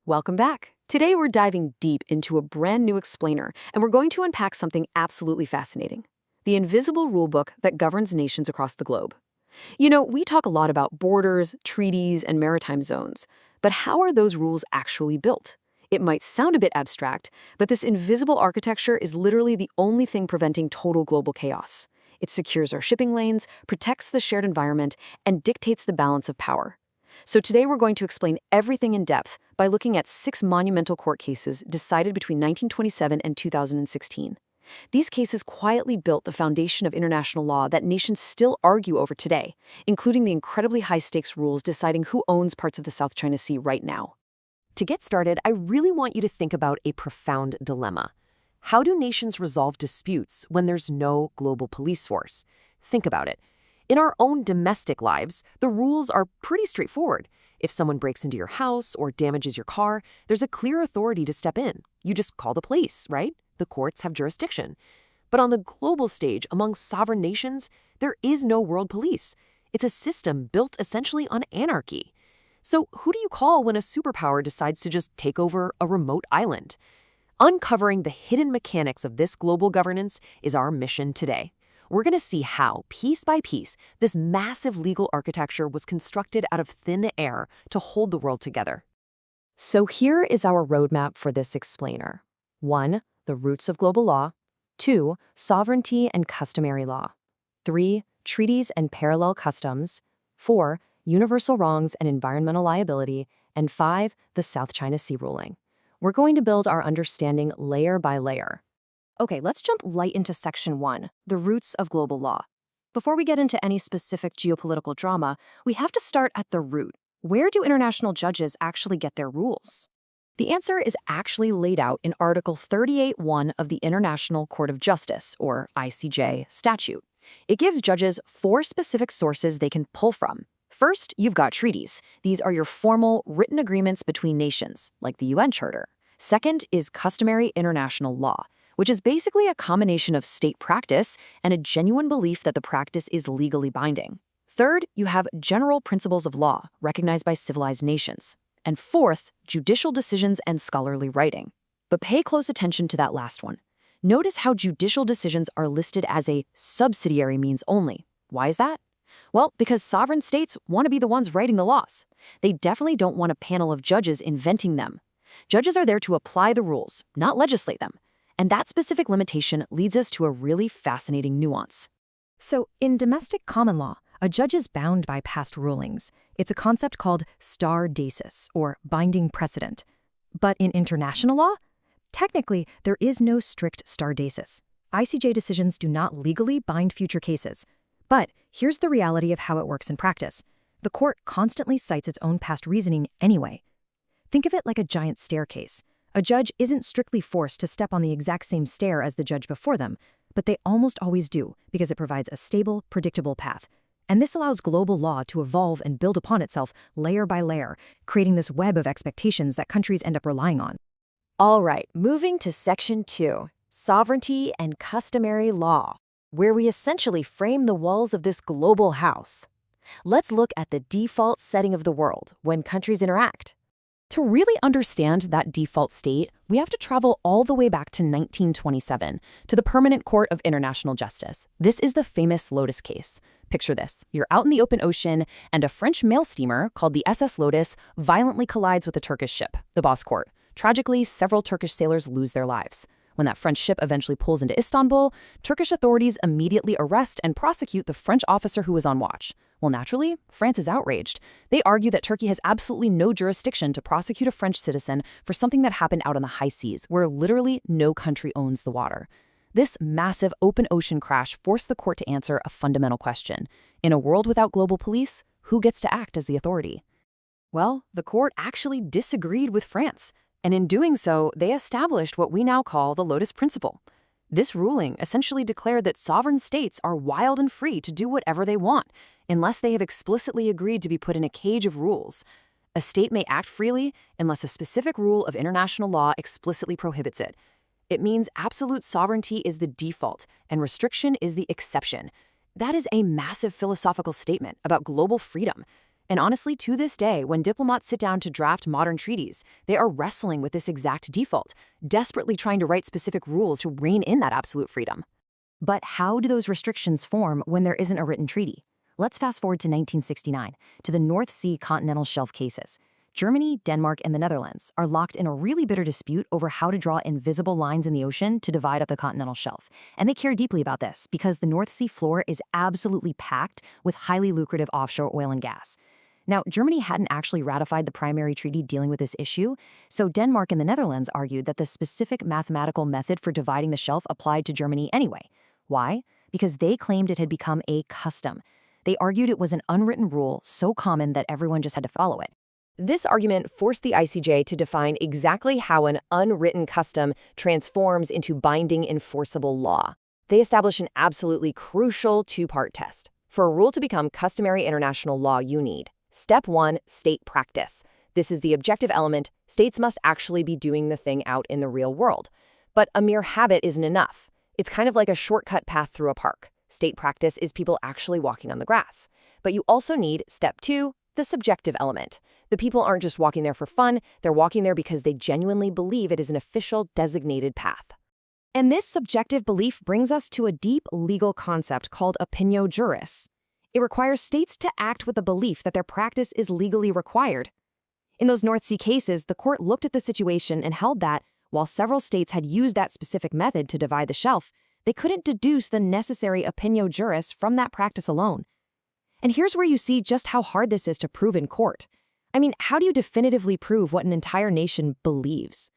Welcome back. Today we're diving deep into a brand new explainer, and we're going to unpack something absolutely fascinating: the Invisible Rulebook that governs nations across the globe. We talk a lot about borders, treaties, and maritime zones, but how are those rules actually built? It might sound a bit abstract, but this invisible architecture is literally the only thing preventing total global chaos. It secures our shipping lanes, protects the shared environment, and dictates the balance of power. So today we're going to explain everything in depth by looking at 6 monumental court cases decided between 1927 and 2016. These cases quietly built the foundation of international law that nations still argue over today, including the incredibly high-stakes rules deciding who owns parts of the South China Sea right now. To get started, I really want you to think about a profound dilemma. How do nations resolve disputes when there's no global police force? Think about it. In our own domestic lives, the rules are pretty straightforward. If someone breaks into your house or damages your car, there's a clear authority to step in. You just call the police, right? The courts have jurisdiction. But on the global stage, among sovereign nations, there is no world police. It's a system built essentially on anarchy. So who do you call when a superpower decides to just take over a remote island? Uncovering the hidden mechanics of this global governance is our mission today. We're going to see how, piece by piece, this massive legal architecture was constructed out of thin air to hold the world together. So here is our roadmap for this explainer. 1. The roots of global law. 2. Sovereignty and customary law. 3. Treaties and parallel customs. 4. Universal wrongs and environmental liability. And 5. The South China Sea ruling. We're going to build our understanding layer by layer. Okay, let's jump light into Section 1, the roots of global law. Before we get into any specific geopolitical drama, we have to start at the root. Where do international judges actually get their rules? The answer is actually laid out in Article 38(1) of the International Court of Justice, or ICJ, statute. It gives judges 4 specific sources they can pull from. First, you've got treaties. These are your formal, written agreements between nations, like the UN Charter. Second is customary international law, which is basically a combination of state practice and a genuine belief that the practice is legally binding. Third, you have general principles of law recognized by civilized nations. And fourth, judicial decisions and scholarly writing. But pay close attention to that last one. Notice how judicial decisions are listed as a subsidiary means only. Why is that? Well, because sovereign states want to be the ones writing the laws. They definitely don't want a panel of judges inventing them. Judges are there to apply the rules, not legislate them. And that specific limitation leads us to a really fascinating nuance. So, in domestic common law, a judge is bound by past rulings. It's a concept called stare decisis, or binding precedent. But in international law, technically, there is no strict stare decisis. ICJ decisions do not legally bind future cases. But here's the reality of how it works in practice. The court constantly cites its own past reasoning anyway. Think of it like a giant staircase. A judge isn't strictly forced to step on the exact same stair as the judge before them, but they almost always do because it provides a stable, predictable path. And this allows global law to evolve and build upon itself layer by layer, creating this web of expectations that countries end up relying on. All right, moving to Section 2, sovereignty and customary law, where we essentially frame the walls of this global house. Let's look at the default setting of the world when countries interact. To really understand that default state, we have to travel all the way back to 1927, to the Permanent Court of International Justice. This is the famous Lotus case. Picture this. You're out in the open ocean, and a French mail steamer called the SS Lotus violently collides with a Turkish ship, the Bozkurt. Tragically, several Turkish sailors lose their lives. When that French ship eventually pulls into Istanbul, Turkish authorities immediately arrest and prosecute the French officer who was on watch. Well, naturally, France is outraged. They argue that Turkey has absolutely no jurisdiction to prosecute a French citizen for something that happened out on the high seas, where literally no country owns the water. This massive open ocean crash forced the court to answer a fundamental question. In a world without global police, who gets to act as the authority? Well, the court actually disagreed with France. And in doing so, they established what we now call the Lotus Principle. This ruling essentially declared that sovereign states are wild and free to do whatever they want, unless they have explicitly agreed to be put in a cage of rules. A state may act freely unless a specific rule of international law explicitly prohibits it. It means absolute sovereignty is the default, and restriction is the exception. That is a massive philosophical statement about global freedom. And honestly, to this day, when diplomats sit down to draft modern treaties, they are wrestling with this exact default, desperately trying to write specific rules to rein in that absolute freedom. But how do those restrictions form when there isn't a written treaty? Let's fast forward to 1969, to the North Sea continental shelf cases. Germany, Denmark, and the Netherlands are locked in a really bitter dispute over how to draw invisible lines in the ocean to divide up the continental shelf. And they care deeply about this because the North Sea floor is absolutely packed with highly lucrative offshore oil and gas. Now, Germany hadn't actually ratified the primary treaty dealing with this issue, so Denmark and the Netherlands argued that the specific mathematical method for dividing the shelf applied to Germany anyway. Why? Because they claimed it had become a custom. They argued it was an unwritten rule so common that everyone just had to follow it. This argument forced the ICJ to define exactly how an unwritten custom transforms into binding enforceable law. They established an absolutely crucial two-part test. For a rule to become customary international law, you need Step 1, state practice. This is the objective element. States must actually be doing the thing out in the real world. But a mere habit isn't enough. It's kind of like a shortcut path through a park. State practice is people actually walking on the grass. But you also need Step 2, the subjective element. The people aren't just walking there for fun, they're walking there because they genuinely believe it is an official designated path. And this subjective belief brings us to a deep legal concept called opinio juris. It requires states to act with the belief that their practice is legally required. In those North Sea cases, the court looked at the situation and held that, while several states had used that specific method to divide the shelf, they couldn't deduce the necessary opinio juris from that practice alone. And here's where you see just how hard this is to prove in court. I mean, how do you definitively prove what an entire nation believes?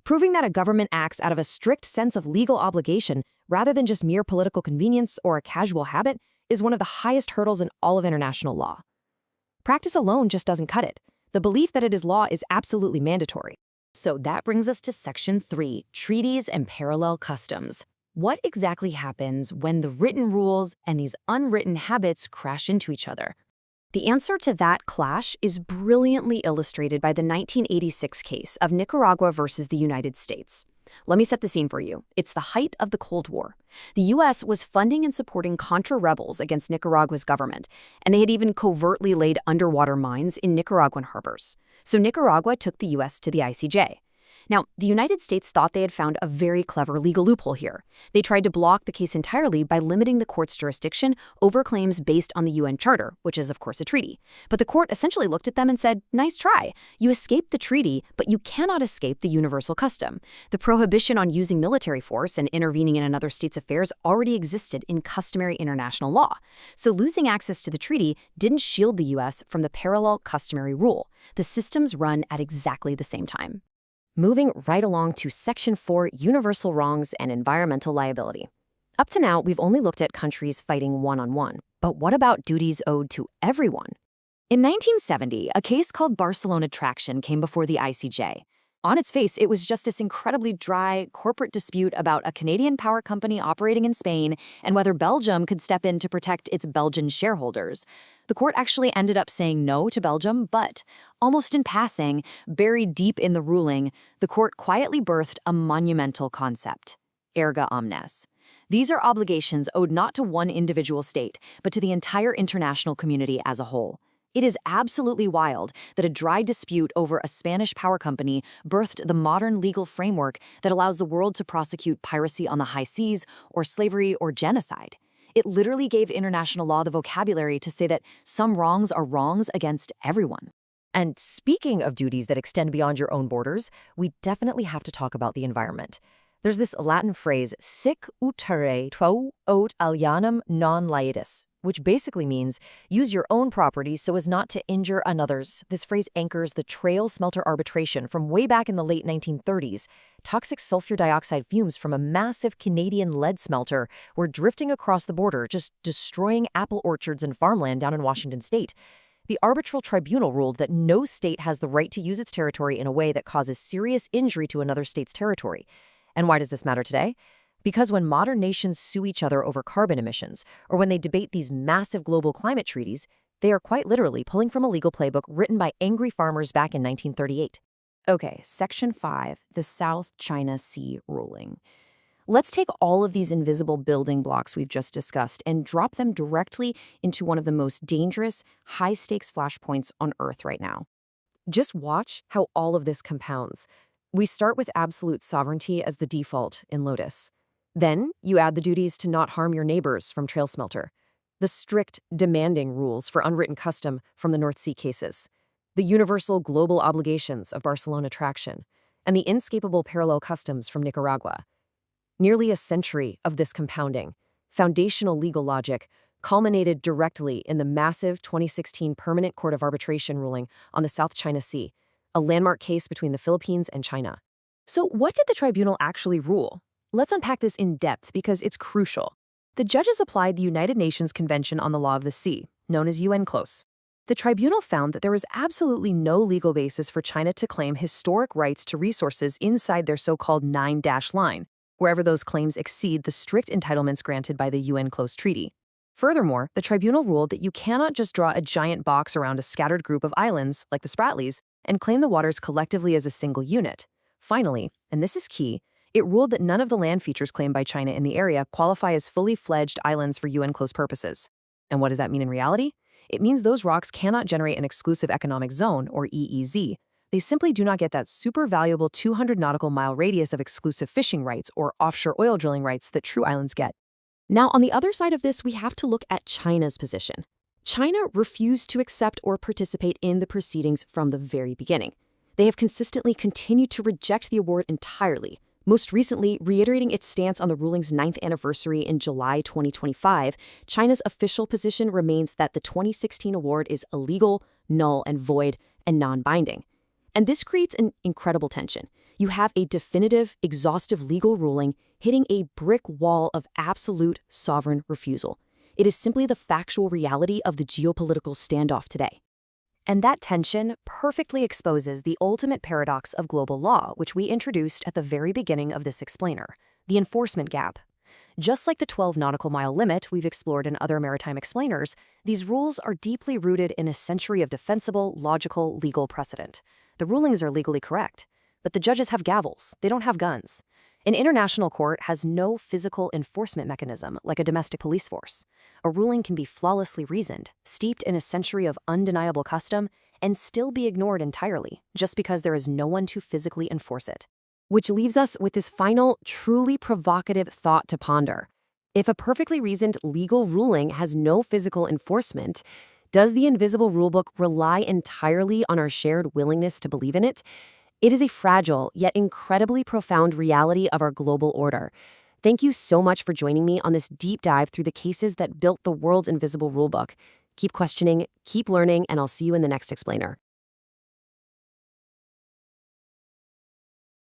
Proving that a government acts out of a strict sense of legal obligation rather than just mere political convenience or a casual habit is one of the highest hurdles in all of international law. Practice alone just doesn't cut it. The belief that it is law is absolutely mandatory. So that brings us to Section 3, Treaties and Parallel Customs. What exactly happens when the written rules and these unwritten habits crash into each other? The answer to that clash is brilliantly illustrated by the 1986 case of Nicaragua versus the United States. Let me set the scene for you. It's the height of the Cold War. The U.S. was funding and supporting Contra rebels against Nicaragua's government, and they had even covertly laid underwater mines in Nicaraguan harbors. So Nicaragua took the U.S. to the ICJ. Now, the United States thought they had found a very clever legal loophole here. They tried to block the case entirely by limiting the court's jurisdiction over claims based on the UN Charter, which is, of course, a treaty. But the court essentially looked at them and said, nice try. You escaped the treaty, but you cannot escape the universal custom. The prohibition on using military force and intervening in another state's affairs already existed in customary international law. So losing access to the treaty didn't shield the U.S. from the parallel customary rule. The systems run at exactly the same time. Moving right along to Section 4, Universal Wrongs and Environmental Liability. Up to now, we've only looked at countries fighting one-on-one. But what about duties owed to everyone? In 1970, a case called Barcelona Traction came before the ICJ. On its face, it was just this incredibly dry corporate dispute about a Canadian power company operating in Spain and whether Belgium could step in to protect its Belgian shareholders. The court actually ended up saying no to Belgium, but, almost in passing, buried deep in the ruling, the court quietly birthed a monumental concept: erga omnes. These are obligations owed not to one individual state, but to the entire international community as a whole. It is absolutely wild that a dry dispute over a Spanish power company birthed the modern legal framework that allows the world to prosecute piracy on the high seas, or slavery, or genocide. It literally gave international law the vocabulary to say that some wrongs are wrongs against everyone. And speaking of duties that extend beyond your own borders, we definitely have to talk about the environment. There's this Latin phrase, sic utere tuo aut alienum non laetis, which basically means use your own property so as not to injure another's. This phrase anchors the Trail Smelter arbitration from way back in the late 1930s. Toxic sulfur dioxide fumes from a massive Canadian lead smelter were drifting across the border, just destroying apple orchards and farmland down in Washington state. The arbitral tribunal ruled that no state has the right to use its territory in a way that causes serious injury to another state's territory. And why does this matter today? Because when modern nations sue each other over carbon emissions, or when they debate these massive global climate treaties, they are quite literally pulling from a legal playbook written by angry farmers back in 1938. Okay, Section 5, the South China Sea ruling. Let's take all of these invisible building blocks we've just discussed and drop them directly into one of the most dangerous, high-stakes flashpoints on Earth right now. Just watch how all of this compounds. We start with absolute sovereignty as the default in Lotus. Then you add the duties to not harm your neighbors from Trail Smelter, the strict, demanding rules for unwritten custom from the North Sea cases, the universal global obligations of Barcelona Traction, and the inescapable parallel customs from Nicaragua. Nearly a century of this compounding, foundational legal logic, culminated directly in the massive 2016 Permanent Court of Arbitration ruling on the South China Sea, a landmark case between the Philippines and China. So what did the tribunal actually rule? Let's unpack this in depth because it's crucial. The judges applied the United Nations Convention on the Law of the Sea, known as UN CLOS. The tribunal found that there was absolutely no legal basis for China to claim historic rights to resources inside their so-called 9-line, wherever those claims exceed the strict entitlements granted by the UN CLOS Treaty. Furthermore, the tribunal ruled that you cannot just draw a giant box around a scattered group of islands, like the Spratlys, and claim the waters collectively as a single unit. Finally, and this is key, it ruled that none of the land features claimed by China in the area qualify as fully fledged islands for UN CLOS purposes. And what does that mean in reality? It means those rocks cannot generate an exclusive economic zone, or EEZ. They simply do not get that super valuable 200 nautical mile radius of exclusive fishing rights or offshore oil drilling rights that true islands get. Now, on the other side of this, we have to look at China's position. China refused to accept or participate in the proceedings from the very beginning. They have consistently continued to reject the award entirely, most recently reiterating its stance on the ruling's 9th anniversary in July 2025. China's official position remains that the 2016 award is illegal, null and void, and non-binding. And this creates an incredible tension. You have a definitive, exhaustive legal ruling hitting a brick wall of absolute sovereign refusal. It is simply the factual reality of the geopolitical standoff today. And that tension perfectly exposes the ultimate paradox of global law, which we introduced at the very beginning of this explainer, the enforcement gap. Just like the 12 nautical mile limit we've explored in other maritime explainers, these rules are deeply rooted in a century of defensible, logical, legal precedent. The rulings are legally correct, but the judges have gavels, they don't have guns. An international court has no physical enforcement mechanism like a domestic police force. A ruling can be flawlessly reasoned, steeped in a century of undeniable custom, and still be ignored entirely, just because there is no one to physically enforce it. Which leaves us with this final, truly provocative thought to ponder. If a perfectly reasoned legal ruling has no physical enforcement, does the Invisible Rulebook rely entirely on our shared willingness to believe in it? It is a fragile, yet incredibly profound reality of our global order. Thank you so much for joining me on this deep dive through the cases that built the world's Invisible Rulebook. Keep questioning, keep learning, and I'll see you in the next explainer.